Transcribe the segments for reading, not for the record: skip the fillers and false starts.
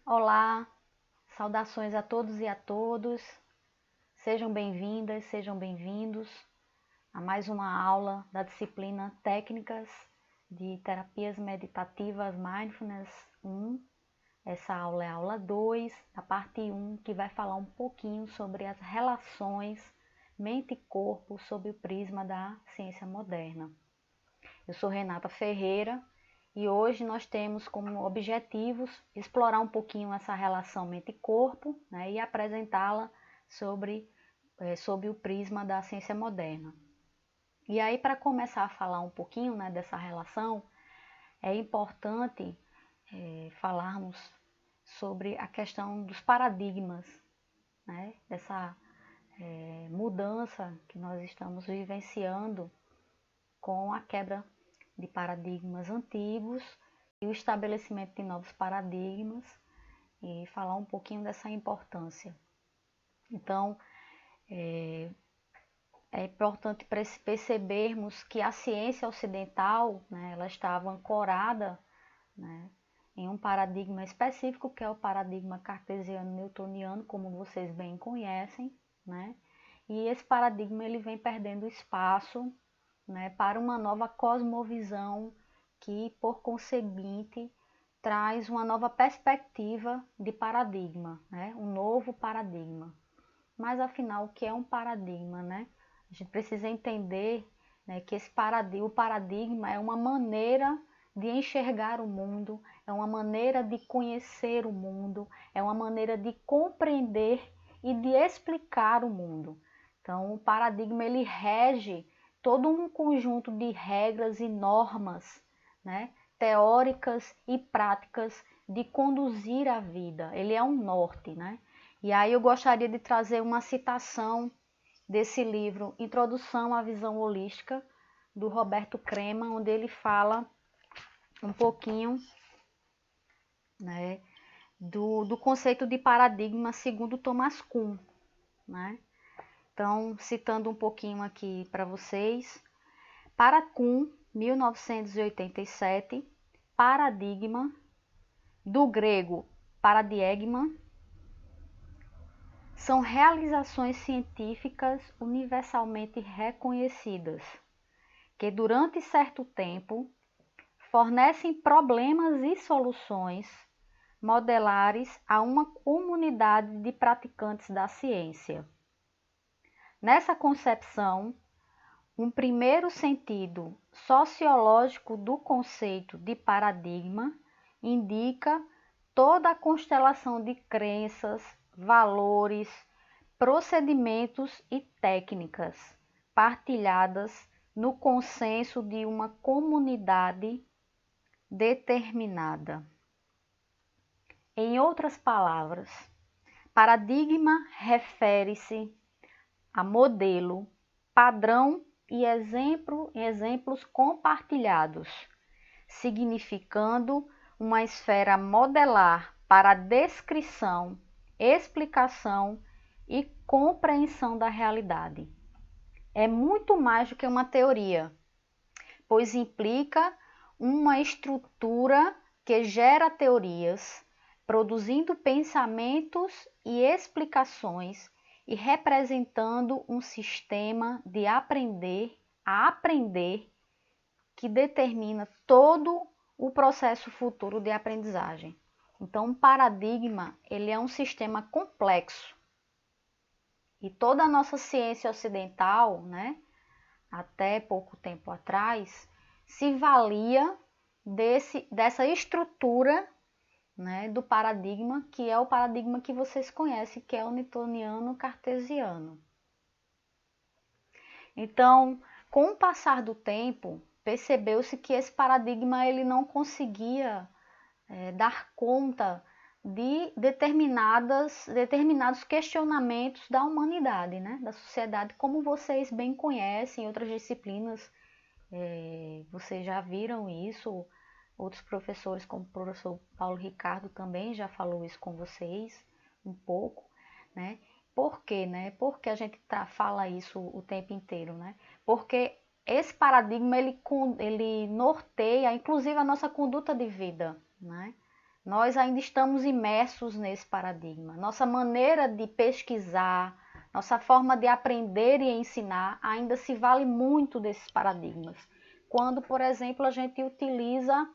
Olá, saudações a todos e a todos. Sejam bem-vindas, sejam bem-vindos a mais uma aula da disciplina Técnicas de Terapias Meditativas Mindfulness 1. Essa aula é a aula 2, a parte 1, que vai falar um pouquinho sobre as relações mente e corpo sob o prisma da ciência moderna. Eu sou Renata Ferreira e hoje nós temos como objetivos explorar um pouquinho essa relação mente e corpo, né, e apresentá-la sob o prisma da ciência moderna. E aí, para começar a falar um pouquinho, né, dessa relação, é importante falarmos sobre a questão dos paradigmas, né, dessa mudança que nós estamos vivenciando com a quebra de paradigmas antigos e o estabelecimento de novos paradigmas e falar um pouquinho dessa importância. Então, é importante percebermos que a ciência ocidental, né, ela estava ancorada, né, em um paradigma específico, que é o paradigma cartesiano-newtoniano, como vocês bem conhecem, né? E esse paradigma ele vem perdendo espaço, né, para uma nova cosmovisão que, por conseguinte, traz uma nova perspectiva de paradigma, né, um novo paradigma. Mas, afinal, o que é um paradigma, né? A gente precisa entender, né, que o paradigma é uma maneira de enxergar o mundo, é uma maneira de conhecer o mundo, é uma maneira de compreender e de explicar o mundo. Então, o paradigma ele rege todo um conjunto de regras e normas, né, teóricas e práticas de conduzir a vida. Ele é um norte, né? E aí eu gostaria de trazer uma citação desse livro, Introdução à Visão Holística, do Roberto Crema, onde ele fala um pouquinho, né, do conceito de paradigma segundo Thomas Kuhn, né? Então, citando um pouquinho aqui para vocês, para Kuhn, 1987, paradigma, do grego paradigma, são realizações científicas universalmente reconhecidas, que durante certo tempo fornecem problemas e soluções modelares a uma comunidade de praticantes da ciência. Nessa concepção, um primeiro sentido sociológico do conceito de paradigma indica toda a constelação de crenças, valores, procedimentos e técnicas partilhadas no consenso de uma comunidade determinada. Em outras palavras, paradigma refere-se a modelo, padrão e exemplos compartilhados, significando uma esfera modelar para a descrição, explicação e compreensão da realidade. É muito mais do que uma teoria, pois implica uma estrutura que gera teorias, produzindo pensamentos e explicações e representando um sistema de aprender a aprender que determina todo o processo futuro de aprendizagem. Então, um paradigma, ele é um sistema complexo. E toda a nossa ciência ocidental, né, até pouco tempo atrás, se valia dessa estrutura, né, do paradigma, que é o paradigma que vocês conhecem, que é o newtoniano-cartesiano. Então, com o passar do tempo, percebeu-se que esse paradigma ele não conseguia dar conta de determinados questionamentos da humanidade, né, da sociedade, como vocês bem conhecem em outras disciplinas. Vocês já viram isso, outros professores, como o professor Paulo Ricardo, também já falou isso com vocês um pouco, né? Por quê, né? Porque a gente fala isso o tempo inteiro, né? Porque esse paradigma, ele norteia, inclusive, a nossa conduta de vida, né? nós ainda estamos imersos nesse paradigma. Nossa maneira de pesquisar, nossa forma de aprender e ensinar ainda se vale muito desses paradigmas. Quando, por exemplo, a gente utiliza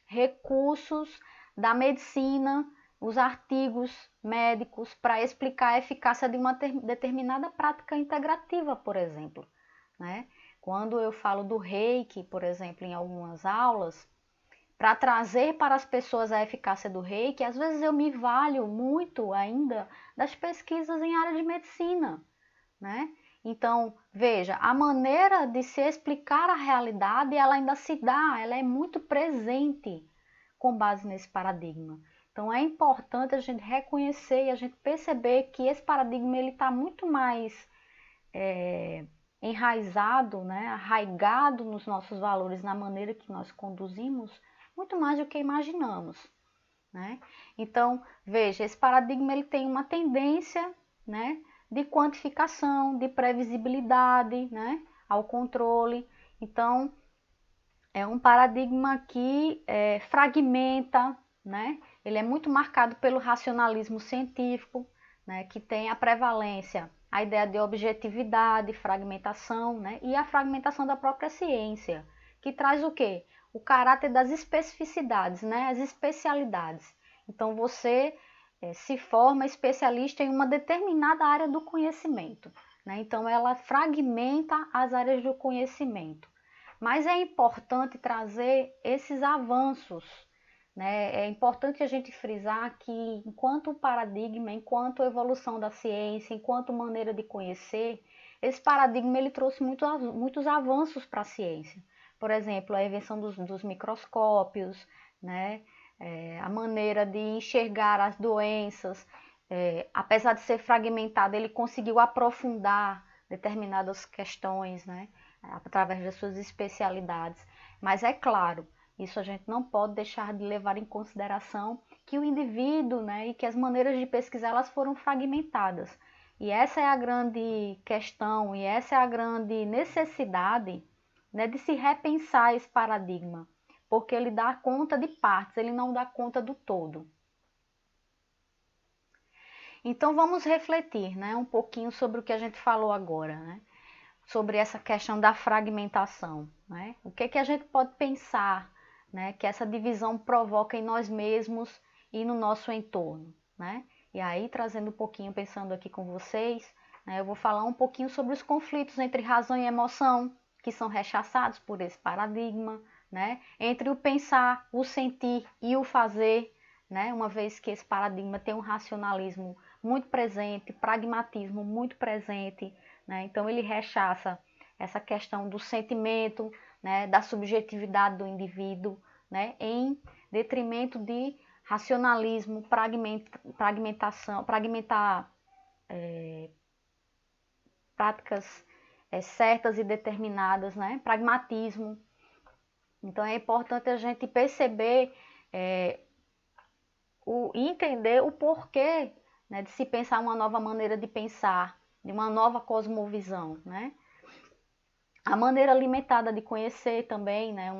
recursos da medicina, os artigos médicos para explicar a eficácia de uma determinada prática integrativa, por exemplo, né? Quando eu falo do Reiki, por exemplo, em algumas aulas, para trazer para as pessoas a eficácia do Reiki, às vezes eu me valho muito ainda das pesquisas em área de medicina, né? Então, veja, a maneira de se explicar a realidade, ela ainda se dá, ela é muito presente com base nesse paradigma. Então, é importante a gente reconhecer e a gente perceber que esse paradigma ele está muito mais enraizado, né, arraigado nos nossos valores, na maneira que nós conduzimos, muito mais do que imaginamos, né? Então, veja, esse paradigma ele tem uma tendência, né, de quantificação, de previsibilidade, né, ao controle. Então, é um paradigma que fragmenta, né? Ele é muito marcado pelo racionalismo científico, né? Que tem a prevalência, a ideia de objetividade, fragmentação, né? E a fragmentação da própria ciência, que traz o quê? O caráter das especificidades, né? As especialidades. Então você se forma especialista em uma determinada área do conhecimento, né? Então ela fragmenta as áreas do conhecimento. Mas é importante trazer esses avanços, né? É importante a gente frisar que enquanto paradigma, enquanto evolução da ciência, enquanto maneira de conhecer, esse paradigma ele trouxe muitos avanços para a ciência. Por exemplo, a invenção dos microscópios, né? A maneira de enxergar as doenças, apesar de ser fragmentado, ele conseguiu aprofundar determinadas questões, né? Através das suas especialidades. Mas é claro, isso a gente não pode deixar de levar em consideração que o indivíduo, né, e que as maneiras de pesquisar elas foram fragmentadas. E essa é a grande questão e essa é a grande necessidade, né, de se repensar esse paradigma, porque ele dá conta de partes, ele não dá conta do todo. Então vamos refletir, né, um pouquinho sobre o que a gente falou agora, né? Sobre essa questão da fragmentação, né? O que que a gente pode pensar, né, que essa divisão provoca em nós mesmos e no nosso entorno, né? E aí, trazendo um pouquinho, pensando aqui com vocês, né, eu vou falar um pouquinho sobre os conflitos entre razão e emoção, que são rechaçados por esse paradigma, né? Entre o pensar, o sentir e o fazer, né? Uma vez que esse paradigma tem um racionalismo muito presente, pragmatismo muito presente, né? Então ele rechaça essa questão do sentimento, né, da subjetividade do indivíduo, né, em detrimento de racionalismo, fragmentação, fragmentar práticas certas e determinadas, né, pragmatismo. Então é importante a gente perceber entender o porquê, né, de se pensar uma nova maneira de pensar, de uma nova cosmovisão, né? A maneira limitada de conhecer também, né,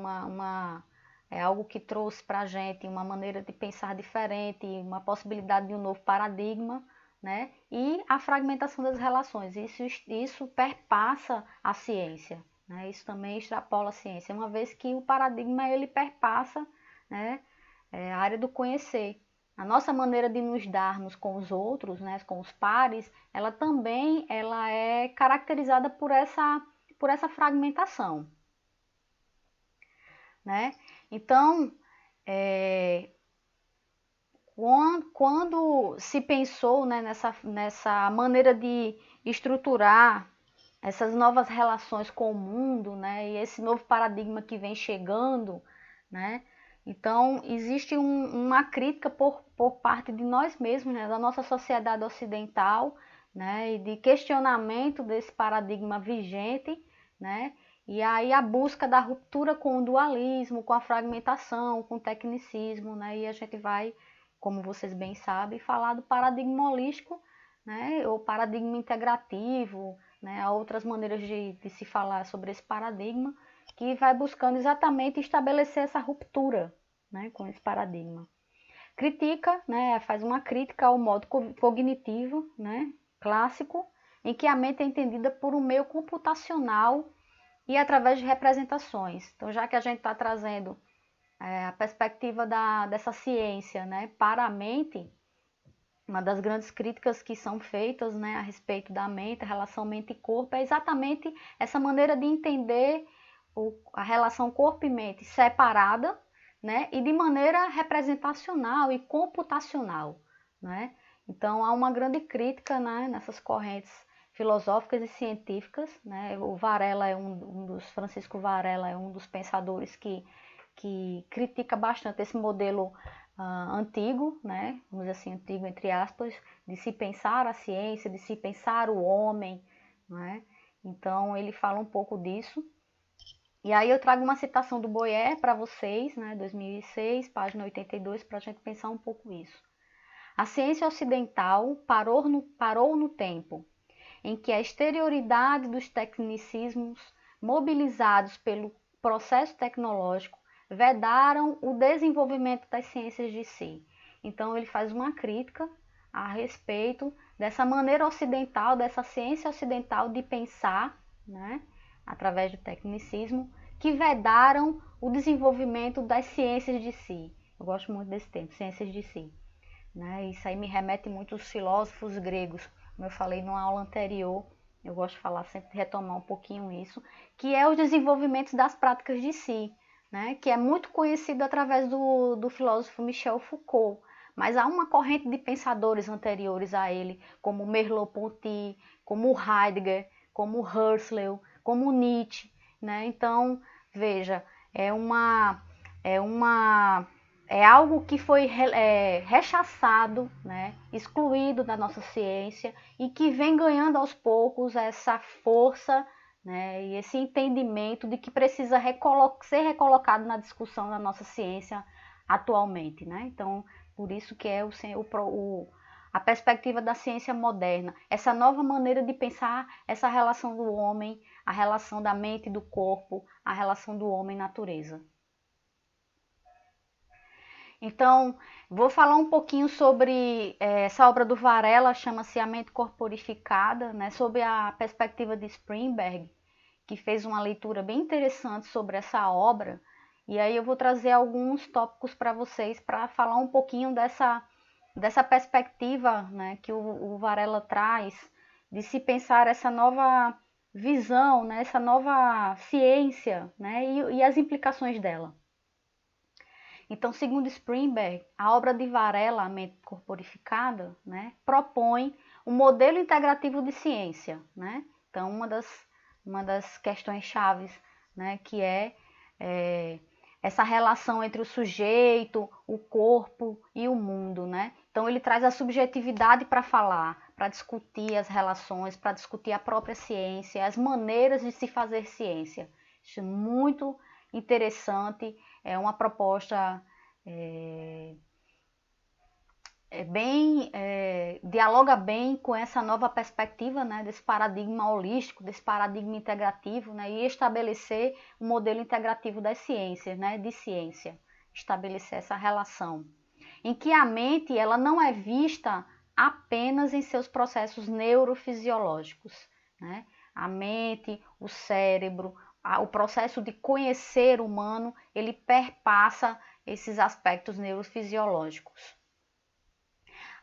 é algo que trouxe para a gente uma maneira de pensar diferente, uma possibilidade de um novo paradigma, né, e a fragmentação das relações. Isso perpassa a ciência, né, isso também extrapola a ciência, uma vez que o paradigma ele perpassa, né, a área do conhecer. A nossa maneira de nos darmos com os outros, né, com os pares, ela também ela é caracterizada por essa fragmentação, né? Então, quando se pensou, né, nessa maneira de estruturar essas novas relações com o mundo, né, e esse novo paradigma que vem chegando, né? Então, existe uma crítica por parte de nós mesmos, né, da nossa sociedade ocidental, né, e de questionamento desse paradigma vigente, né? E aí a busca da ruptura com o dualismo, com a fragmentação, com o tecnicismo, né? E a gente vai, como vocês bem sabem, falar do paradigma holístico, né? Ou paradigma integrativo, né? Há outras maneiras de se falar sobre esse paradigma, que vai buscando exatamente estabelecer essa ruptura, né, com esse paradigma. critica, né, faz uma crítica ao modo cognitivo, né, clássico, em que a mente é entendida por um meio computacional e através de representações. Então, já que a gente está trazendo a perspectiva dessa ciência, né, para a mente, uma das grandes críticas que são feitas, né, a respeito da mente, a relação mente e corpo, é exatamente essa maneira de entender a relação corpo e mente separada, né, e de maneira representacional e computacional, né? Então há uma grande crítica, né, nessas correntes filosóficas e científicas, né? O Varela é Francisco Varela é um dos pensadores que critica bastante esse modelo antigo, né? Vamos dizer assim, antigo entre aspas, de se pensar a ciência, de se pensar o homem, né? Então ele fala um pouco disso. E aí eu trago uma citação do Boyer para vocês, né, 2006, página 82, para a gente pensar um pouco isso. A ciência ocidental parou no tempo em que a exterioridade dos tecnicismos mobilizados pelo processo tecnológico vedaram o desenvolvimento das ciências de si. Então ele faz uma crítica a respeito dessa maneira ocidental, dessa ciência ocidental de pensar, né, através do tecnicismo, que vedaram o desenvolvimento das ciências de si. Eu gosto muito desse termo, ciências de si. Né? Isso aí me remete muito aos filósofos gregos, como eu falei numa aula anterior, eu gosto de falar sempre, de retomar um pouquinho isso, que é o desenvolvimento das práticas de si, né? Que é muito conhecido através do filósofo Michel Foucault, mas há uma corrente de pensadores anteriores a ele, como Merleau-Ponty, como Heidegger, como Husserl, como Nietzsche, né? Então, veja, é uma é uma é algo que foi rechaçado, né, excluído da nossa ciência e que vem ganhando aos poucos essa força, né, e esse entendimento de que precisa ser recolocado na discussão da nossa ciência atualmente. Né? Então, por isso que é a perspectiva da ciência moderna, essa nova maneira de pensar essa relação do homem, a relação da mente e do corpo, a relação do homem e natureza. Então, vou falar um pouquinho sobre essa obra do Varela, chama-se A Mente Corporificada, né, sob a perspectiva de Strindberg, que fez uma leitura bem interessante sobre essa obra. E aí eu vou trazer alguns tópicos para vocês para falar um pouquinho dessa perspectiva, né, que o Varela traz de se pensar essa nova visão, né, essa nova ciência, né, e as implicações dela. Então, segundo Strindberg, a obra de Varela, A Mente Corporificada, né, propõe um modelo integrativo de ciência. Né? Então, uma das questões chaves, né, que essa relação entre o sujeito, o corpo e o mundo. Né? Então, ele traz a subjetividade para falar, para discutir as relações, para discutir a própria ciência, as maneiras de se fazer ciência. Isso é muito interessante, é uma proposta dialoga bem com essa nova perspectiva, né, desse paradigma holístico, desse paradigma integrativo, né, e estabelecer um modelo integrativo das ciências, né, de ciência, estabelecer essa relação, em que a mente ela não é vista apenas em seus processos neurofisiológicos, né? A mente, o cérebro, o processo de conhecer o humano, ele perpassa esses aspectos neurofisiológicos.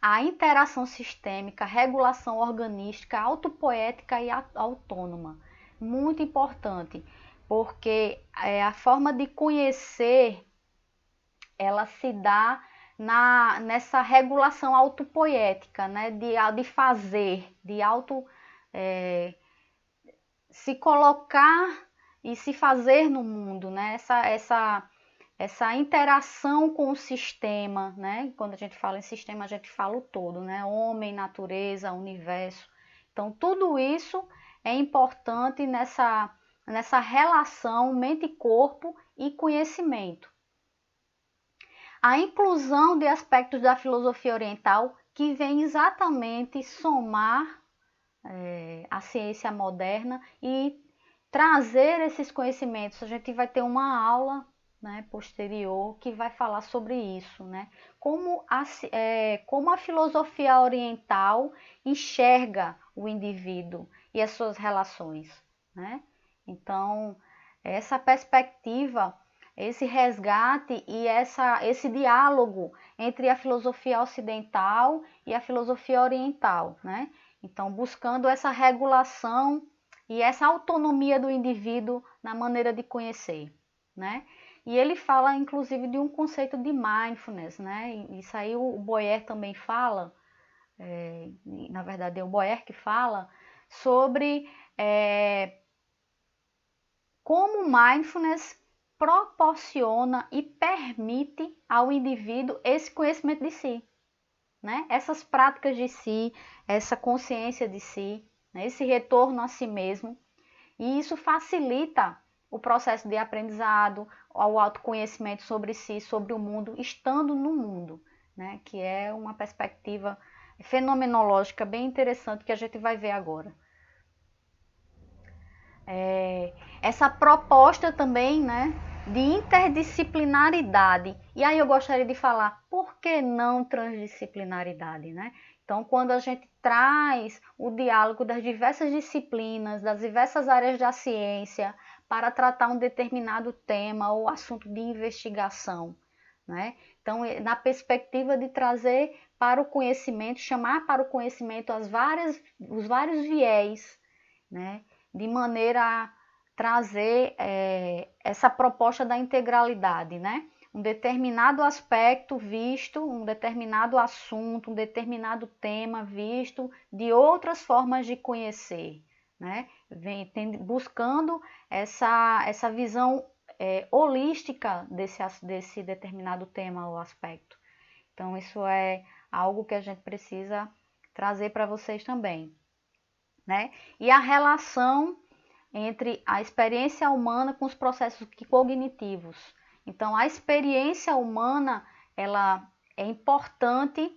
A interação sistêmica, regulação organística, autopoética e autônoma. Muito importante, porque a forma de conhecer, ela se dá nessa regulação autopoética, né? de fazer, de se colocar e se fazer no mundo, né? Essa interação com o sistema, né? Quando a gente fala em sistema, a gente fala o todo, né? Homem, natureza, universo. Então, tudo isso é importante nessa relação mente-corpo e conhecimento. A inclusão de aspectos da filosofia oriental que vem exatamente somar a ciência moderna e trazer esses conhecimentos. A gente vai ter uma aula né, posterior, que vai falar sobre isso, né? Como a filosofia oriental enxerga o indivíduo e as suas relações, né? Então, essa perspectiva, esse resgate e esse diálogo entre a filosofia ocidental e a filosofia oriental, né? Então, buscando essa regulação e essa autonomia do indivíduo na maneira de conhecer, né? E ele fala, inclusive, de um conceito de mindfulness, né? Isso aí o Boyer também fala, na verdade é o Boyer que fala, sobre como o mindfulness proporciona e permite ao indivíduo esse conhecimento de si, né? Essas práticas de si, essa consciência de si, né? Esse retorno a si mesmo. E isso facilita o processo de aprendizado, o autoconhecimento sobre si, sobre o mundo, estando no mundo, né? Que é uma perspectiva fenomenológica bem interessante que a gente vai ver agora. Essa proposta também, né, de interdisciplinaridade. E aí eu gostaria de falar, por que não transdisciplinaridade, né? Então, quando a gente traz o diálogo das diversas disciplinas, das diversas áreas da ciência, para tratar um determinado tema ou assunto de investigação, né? Então, na perspectiva de trazer para o conhecimento, chamar para o conhecimento os vários viés, né? De maneira a trazer essa proposta da integralidade, né? Um determinado aspecto visto, um determinado assunto, um determinado tema visto de outras formas de conhecer, né? Buscando essa visão holística desse determinado tema ou aspecto. Então, isso é algo que a gente precisa trazer para vocês também, né? E a relação entre a experiência humana com os processos cognitivos. Então, a experiência humana, ela é importante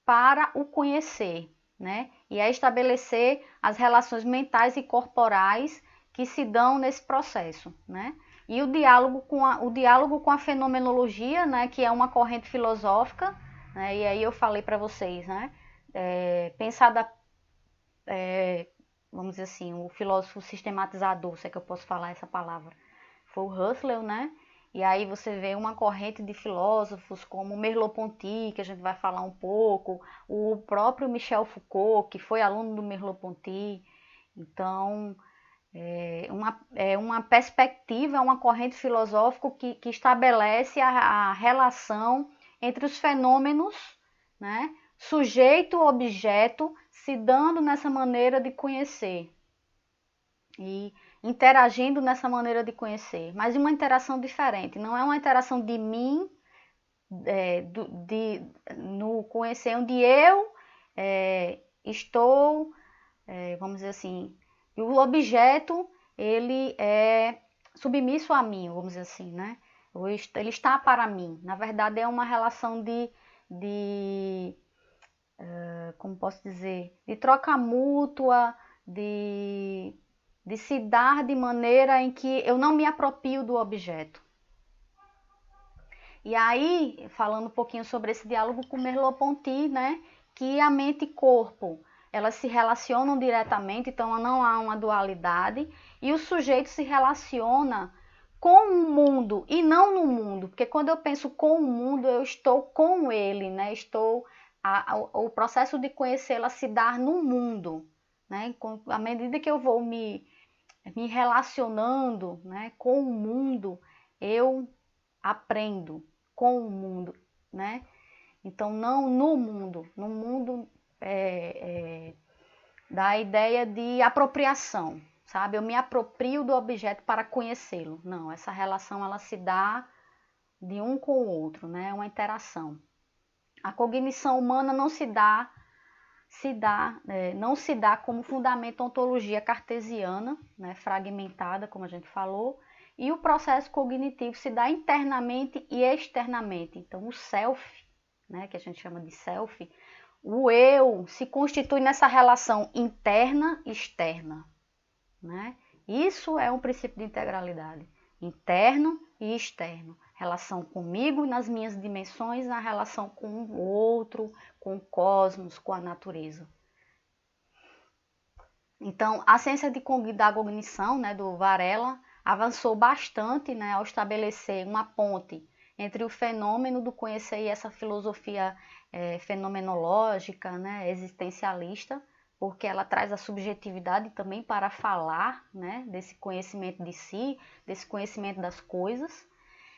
para o conhecer, né? E é estabelecer as relações mentais e corporais que se dão nesse processo, né? E o diálogo com a fenomenologia, né, que é uma corrente filosófica, né? E aí eu falei para vocês, né? Pensada vamos dizer assim, o filósofo sistematizador, se é que eu posso falar essa palavra, foi o Husserl, né? E aí você vê uma corrente de filósofos como Merleau-Ponty, que a gente vai falar um pouco, o próprio Michel Foucault, que foi aluno do Merleau-Ponty. Então, é uma perspectiva, é uma corrente filosófica que estabelece a relação entre os fenômenos, né? Sujeito-objeto, se dando nessa maneira de conhecer e interagindo nessa maneira de conhecer, mas uma interação diferente, não é uma interação de mim, no conhecer onde eu estou, vamos dizer assim, e o objeto ele é submisso a mim, vamos dizer assim, né? Ele está para mim. Na verdade é uma relação de como posso dizer, de troca mútua, de se dar de maneira em que eu não me aproprio do objeto. E aí, falando um pouquinho sobre esse diálogo com Merleau-Ponty, né, que a mente e corpo, elas se relacionam diretamente, então não há uma dualidade, e o sujeito se relaciona com o mundo e não no mundo, porque quando eu penso com o mundo, eu estou com ele, né, o processo de conhecê-la se dar no mundo, né, à medida que eu vou me relacionando, né, com o mundo, eu aprendo com o mundo, né? Então, não no mundo. No mundo dá a ideia de apropriação, sabe? Eu me aproprio do objeto para conhecê-lo. Não, essa relação ela se dá de um com o outro, né? É uma interação. A cognição humana não não se dá como fundamento a ontologia cartesiana, né, fragmentada, como a gente falou, e o processo cognitivo se dá internamente e externamente. Então, o self, né, que a gente chama de self, o eu se constitui nessa relação interna e externa, né? Isso é um princípio de integralidade, interno e externo. Relação comigo e nas minhas dimensões, na relação com o outro, com o cosmos, com a natureza. Então, a ciência da cognição, né, do Varela, avançou bastante, né, ao estabelecer uma ponte entre o fenômeno do conhecer e essa filosofia fenomenológica, né, existencialista, porque ela traz a subjetividade também para falar, né, desse conhecimento de si, desse conhecimento das coisas,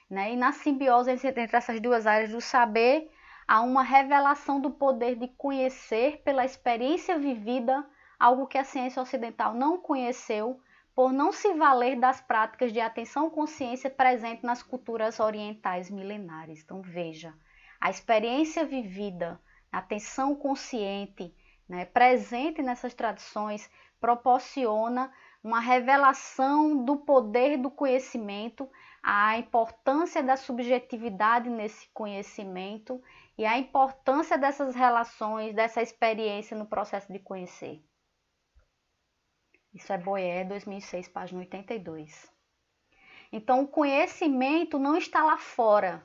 né, e na simbiose entre essas duas áreas do saber, há uma revelação do poder de conhecer pela experiência vivida, algo que a ciência ocidental não conheceu, por não se valer das práticas de atenção-consciência presentes nas culturas orientais milenares. Então, veja, a experiência vivida, a atenção consciente, né, presente nessas tradições, proporciona uma revelação do poder do conhecimento, a importância da subjetividade nesse conhecimento e a importância dessas relações, dessa experiência no processo de conhecer. Isso é Boyer, 2006, página 82. Então, o conhecimento não está lá fora,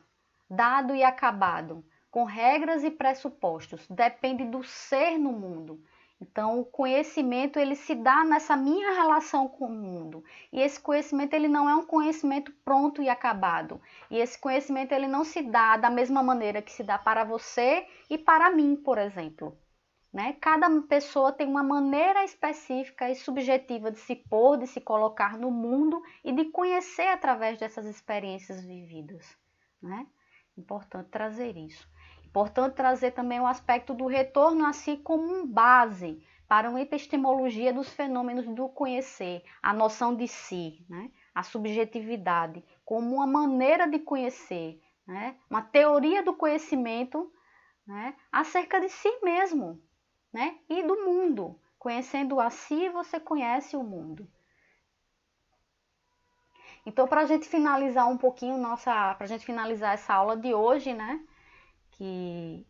dado e acabado, com regras e pressupostos. Depende do ser no mundo. Então, o conhecimento ele se dá nessa minha relação com o mundo. E esse conhecimento ele não é um conhecimento pronto e acabado. E esse conhecimento ele não se dá da mesma maneira que se dá para você e para mim, por exemplo. Né? Cada pessoa tem uma maneira específica e subjetiva de se pôr, de se colocar no mundo e de conhecer através dessas experiências vividas. Né? Importante trazer isso. Importante trazer também o aspecto do retorno a si como base para uma epistemologia dos fenômenos do conhecer, a noção de si, né? A subjetividade, como uma maneira de conhecer, né? Uma teoria do conhecimento, né? Acerca de si mesmo. Né? E do mundo. Conhecendo a si, você conhece o mundo. Então, para a gente finalizar um pouquinho para a gente finalizar essa aula de hoje, né? Que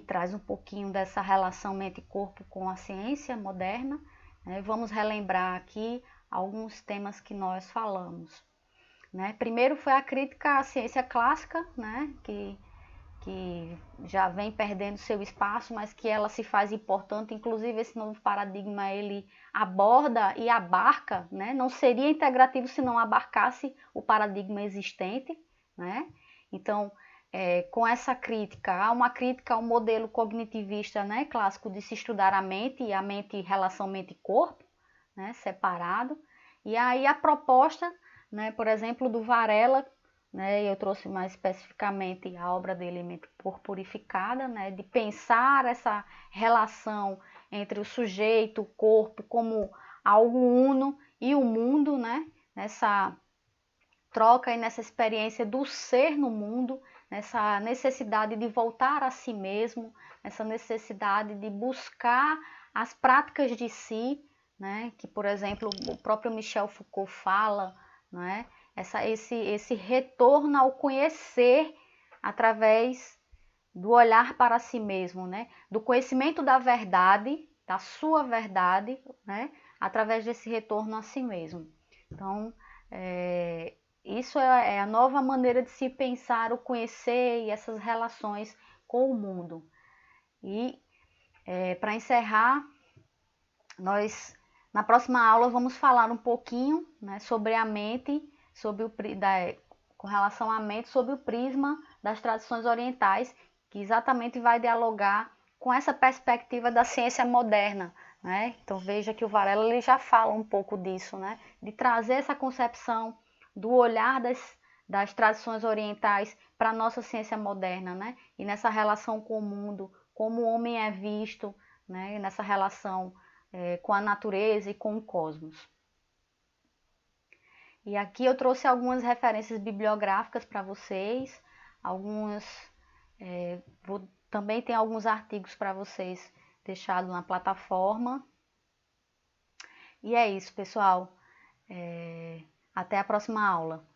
traz um pouquinho dessa relação mente-corpo com a ciência moderna, né? Vamos relembrar aqui alguns temas que nós falamos. Né? Primeiro foi a crítica à ciência clássica, né? que já vem perdendo seu espaço, mas que ela se faz importante. Inclusive, esse novo paradigma, ele aborda e abarca, né? Não seria integrativo se não abarcasse o paradigma existente, né? Então, com essa crítica, há uma crítica ao modelo cognitivista, né, clássico de se estudar a mente e a mente, relação mente-corpo, né, separado. E aí a proposta, né, por exemplo, do Varela, né, eu trouxe mais especificamente a obra dele, Mente Purificada, né, de pensar essa relação entre o sujeito, o corpo, como algo uno e o mundo, né, nessa troca e nessa experiência do ser no mundo, nessa necessidade de voltar a si mesmo, essa necessidade de buscar as práticas de si, né, que, por exemplo, o próprio Michel Foucault fala, né, esse retorno ao conhecer através do olhar para si mesmo, né? Do conhecimento da verdade, da sua verdade, né? Através desse retorno a si mesmo. Então, isso é a nova maneira de se pensar o conhecer e essas relações com o mundo. E, para encerrar, nós, na próxima aula, vamos falar um pouquinho, né, sobre a mente, com relação à mente, sob o prisma das tradições orientais, que exatamente vai dialogar com essa perspectiva da ciência moderna. Né? Então veja que o Varela ele já fala um pouco disso, né? De trazer essa concepção do olhar das tradições orientais para a nossa ciência moderna, né? E nessa relação com o mundo, como o homem é visto, né? E nessa relação com a natureza e com o cosmos. E aqui eu trouxe algumas referências bibliográficas para vocês, também tem alguns artigos para vocês deixados na plataforma. E é isso, pessoal. Até a próxima aula.